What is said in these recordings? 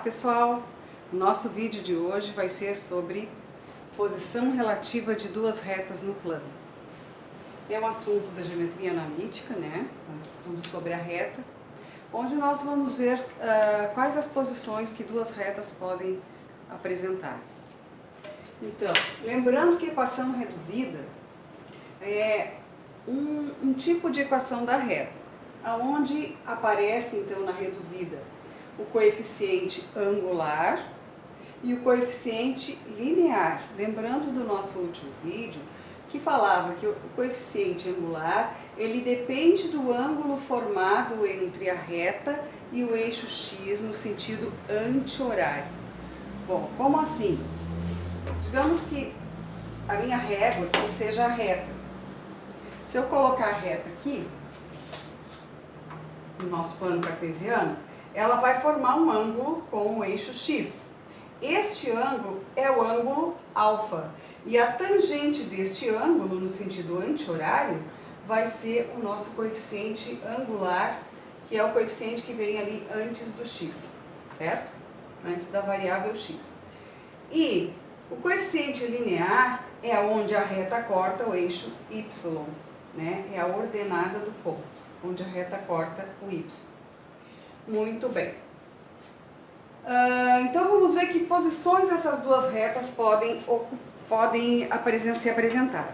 pessoal, o nosso vídeo de hoje vai ser sobre posição relativa de duas retas no plano. É um assunto da geometria analítica, né? Um estudo sobre a reta, onde nós vamos ver quais as posições que duas retas podem apresentar. Então, lembrando que equação reduzida é um tipo de equação da reta, onde aparece então na reduzida o coeficiente angular e o coeficiente linear. Lembrando do nosso último vídeo que falava que o coeficiente angular ele depende do ângulo formado entre a reta e o eixo x no sentido anti-horário. Bom, como assim? Digamos que a minha régua aqui seja a reta. Se eu colocar a reta aqui, no nosso plano cartesiano, ela vai formar um ângulo com o eixo x. Este ângulo é o ângulo alfa. E a tangente deste ângulo, no sentido anti-horário, vai ser o nosso coeficiente angular, que é o coeficiente que vem ali antes do x, certo? Antes da variável x. E o coeficiente linear é onde a reta corta o eixo y, né? É a ordenada do ponto, onde a reta corta o y. Muito bem. Então vamos ver que posições essas duas retas podem se apresentar.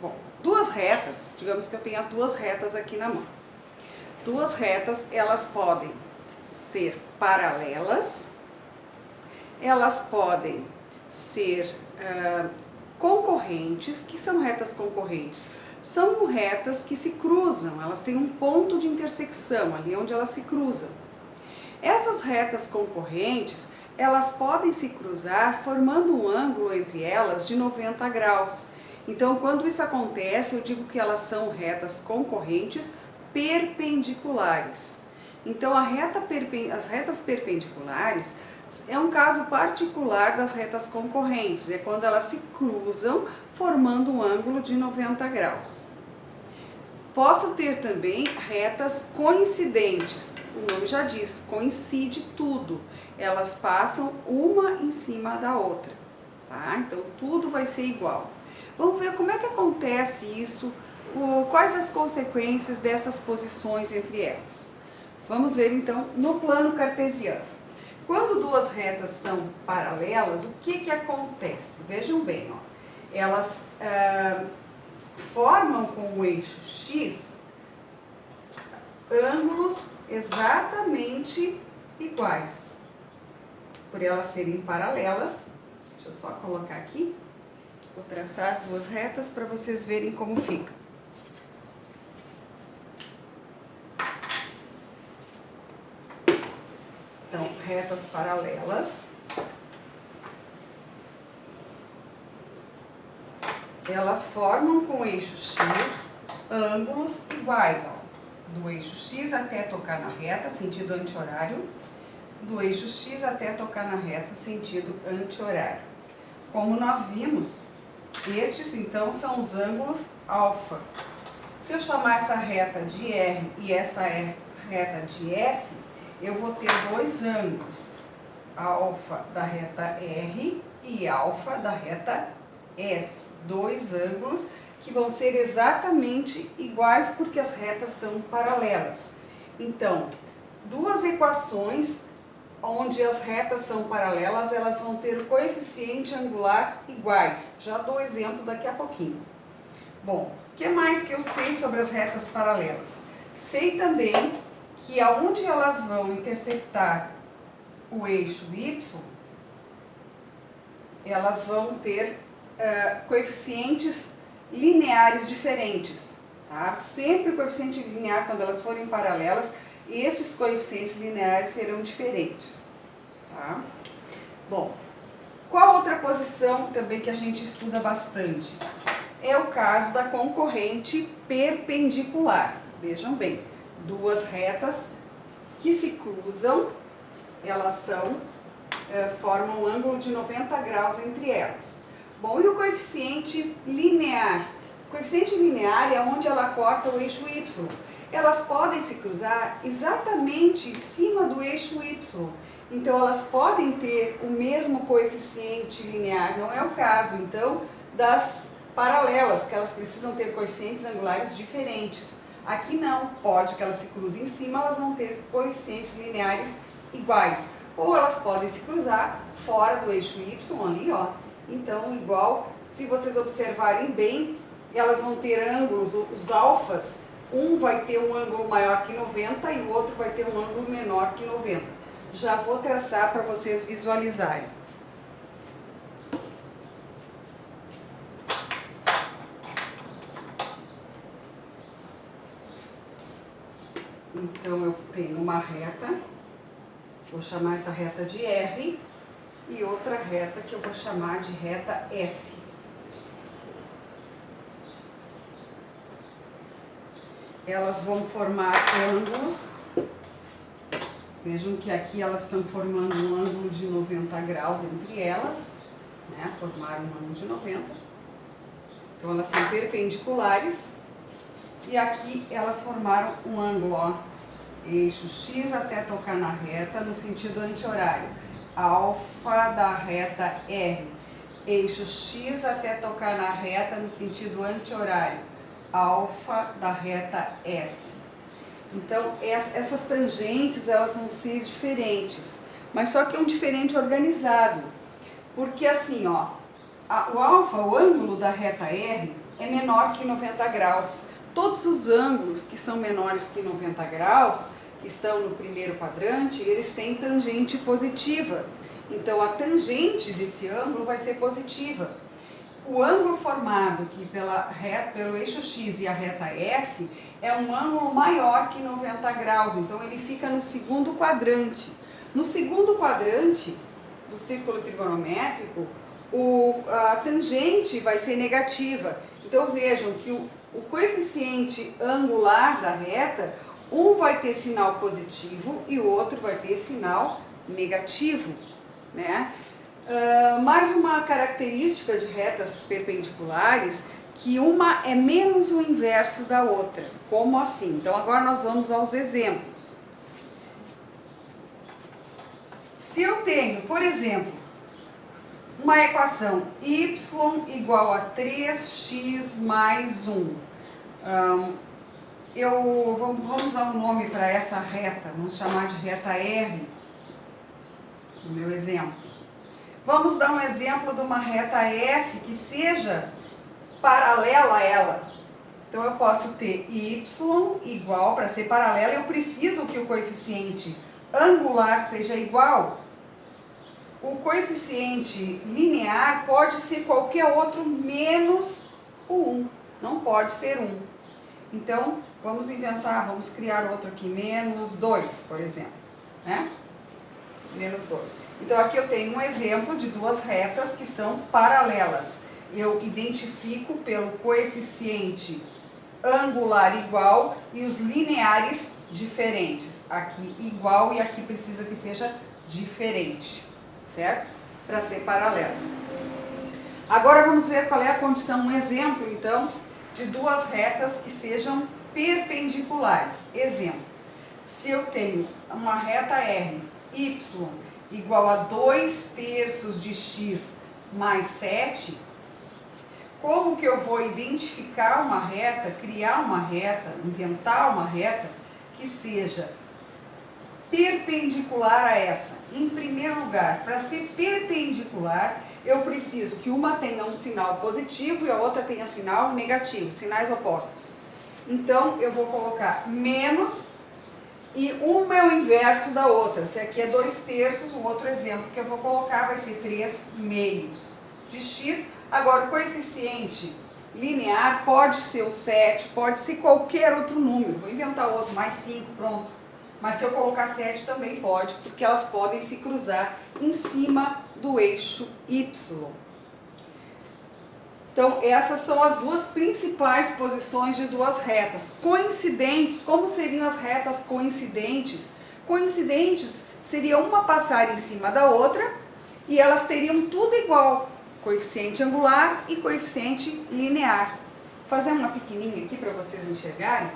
Bom, duas retas, digamos que eu tenho as duas retas aqui na mão. Duas retas, elas podem ser paralelas, elas podem ser concorrentes. O que são retas concorrentes? São retas que se cruzam, elas têm um ponto de intersecção ali onde elas se cruzam. Essas retas concorrentes, elas podem se cruzar formando um ângulo entre elas de 90 graus. Então, quando isso acontece, eu digo que elas são retas concorrentes perpendiculares. Então, as retas perpendiculares é um caso particular das retas concorrentes, é quando elas se cruzam formando um ângulo de 90 graus. Posso ter também retas coincidentes, o nome já diz, coincide tudo, elas passam uma em cima da outra, tá? Então tudo vai ser igual. Vamos ver como é que acontece isso, quais as consequências dessas posições entre elas. Vamos ver então no plano cartesiano. Quando duas retas são paralelas, o que acontece? Vejam bem, ó, elas formam com o eixo x ângulos exatamente iguais. Por elas serem paralelas, deixa eu só colocar aqui, vou traçar as duas retas para vocês verem como fica. Então, retas paralelas, elas formam com o eixo x ângulos iguais, ó, do eixo x até tocar na reta, sentido anti-horário, do eixo x até tocar na reta, sentido anti-horário. Como nós vimos, estes então são os ângulos alfa. Se eu chamar essa reta de R e essa reta de S, eu vou ter dois ângulos, alfa da reta R e alfa da reta S. Dois ângulos que vão ser exatamente iguais porque as retas são paralelas. Então, duas equações onde as retas são paralelas, elas vão ter o coeficiente angular iguais. Já dou exemplo daqui a pouquinho. Bom, o que mais que eu sei sobre as retas paralelas? Sei também que aonde elas vão intersectar o eixo y, elas vão ter coeficientes lineares diferentes, tá? Sempre o coeficiente linear, quando elas forem paralelas, estes coeficientes lineares serão diferentes, tá? Bom, qual outra posição também que a gente estuda bastante? É o caso da concorrente perpendicular. Vejam bem, duas retas que se cruzam, elas formam um ângulo de 90 graus entre elas. Bom, e o coeficiente linear? O coeficiente linear é onde ela corta o eixo y. Elas podem se cruzar exatamente em cima do eixo y. então elas podem ter o mesmo coeficiente linear, não é o caso, então, das paralelas, que elas precisam ter coeficientes angulares diferentes. Aqui não, pode que elas se cruzem em cima, elas vão ter coeficientes lineares iguais. Ou elas podem se cruzar fora do eixo Y ali, ó. Então, igual, se vocês observarem bem, elas vão ter ângulos, os alfas, um vai ter um ângulo maior que 90 e o outro vai ter um ângulo menor que 90. Já vou traçar para vocês visualizarem. Então, eu tenho uma reta, vou chamar essa reta de R, e outra reta que eu vou chamar de reta S. Elas vão formar ângulos, vejam que aqui elas estão formando um ângulo de 90 graus entre elas, né? Formaram um ângulo de 90. Então, elas são perpendiculares. E aqui elas formaram um ângulo, ó, eixo X até tocar na reta no sentido anti-horário. Alfa da reta R. Eixo X até tocar na reta no sentido anti-horário. Alfa da reta S. Então, essas tangentes, elas vão ser diferentes. Mas só que é um diferente organizado. Porque assim, ó, o alfa, o ângulo da reta R, é menor que 90 graus. Todos os ângulos que são menores que 90 graus, que estão no primeiro quadrante, eles têm tangente positiva. Então, a tangente desse ângulo vai ser positiva. O ângulo formado aqui pelo eixo X e a reta S é um ângulo maior que 90 graus, então ele fica no segundo quadrante. No segundo quadrante do círculo trigonométrico, a tangente vai ser negativa. Então, vejam que o coeficiente angular da reta, um vai ter sinal positivo e o outro vai ter sinal negativo, né? Mais uma característica de retas perpendiculares, que uma é menos o inverso da outra. Como assim? Então, agora nós vamos aos exemplos. Se eu tenho, por exemplo, uma equação y igual a 3x mais 1. Vamos dar um nome para essa reta, vamos chamar de reta R, no meu exemplo. Vamos dar um exemplo de uma reta S que seja paralela a ela. Então, eu posso ter y igual, para ser paralela, eu preciso que o coeficiente angular seja igual. O coeficiente linear pode ser qualquer outro menos o 1, não pode ser 1. Então, vamos inventar, vamos criar outro aqui, menos 2, por exemplo, né? Menos 2. Então, aqui eu tenho um exemplo de duas retas que são paralelas. Eu identifico pelo coeficiente angular igual e os lineares diferentes. Aqui igual e aqui precisa que seja diferente. Certo? Para ser paralelo. Agora vamos ver qual é a condição, um exemplo então, de duas retas que sejam perpendiculares. Exemplo, se eu tenho uma reta R, y igual a 2/3 de x mais 7, como que eu vou identificar uma reta, criar uma reta, inventar uma reta que seja perpendicular a essa? Em primeiro lugar, para ser perpendicular, eu preciso que uma tenha um sinal positivo e a outra tenha sinal negativo, sinais opostos. Então, eu vou colocar menos e uma é o inverso da outra. Se aqui é 2/3, o outro exemplo que eu vou colocar vai ser 3/2 de x. Agora, o coeficiente linear pode ser o 7, pode ser qualquer outro número. Vou inventar outro, mais 5, pronto. Mas se eu colocar 7 também pode, porque elas podem se cruzar em cima do eixo Y. Então, essas são as duas principais posições de duas retas. Coincidentes, como seriam as retas coincidentes? Coincidentes seria uma passar em cima da outra e elas teriam tudo igual, coeficiente angular e coeficiente linear. Vou fazer uma pequenininha aqui para vocês enxergarem.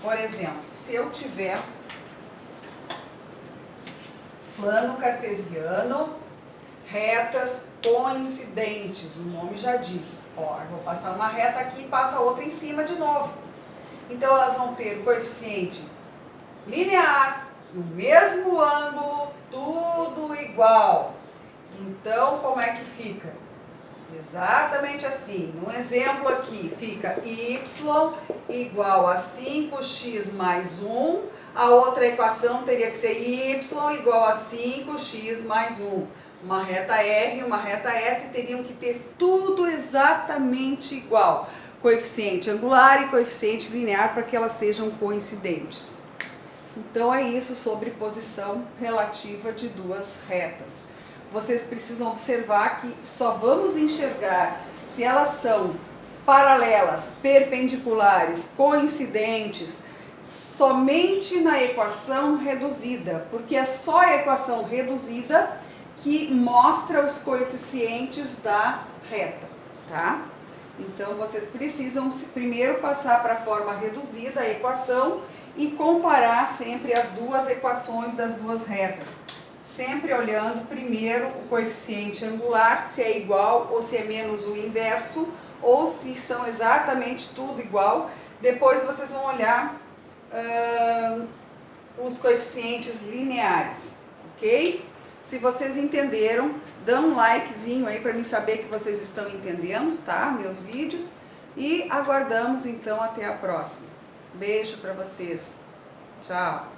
Por exemplo, se eu tiver plano cartesiano, retas coincidentes, o nome já diz. Ó, eu vou passar uma reta aqui e passa outra em cima de novo. Então elas vão ter o coeficiente linear, no mesmo ângulo, tudo igual. Então, como é que fica? Exatamente assim. No exemplo aqui, fica y igual a 5x mais 1. A outra equação teria que ser y igual a 5x mais 1. Uma reta R e uma reta S teriam que ter tudo exatamente igual. Coeficiente angular e coeficiente linear para que elas sejam coincidentes. Então é isso sobre posição relativa de duas retas. Vocês precisam observar que só vamos enxergar se elas são paralelas, perpendiculares, coincidentes, somente na equação reduzida, porque é só a equação reduzida que mostra os coeficientes da reta, tá? Então vocês precisam primeiro passar para a forma reduzida a equação e comparar sempre as duas equações das duas retas. Sempre olhando primeiro o coeficiente angular, se é igual ou se é menos o inverso, ou se são exatamente tudo igual. Depois vocês vão olhar os coeficientes lineares, ok? Se vocês entenderam, dá um likezinho aí para mim saber que vocês estão entendendo, tá? Meus vídeos. E aguardamos então até a próxima. Beijo para vocês. Tchau.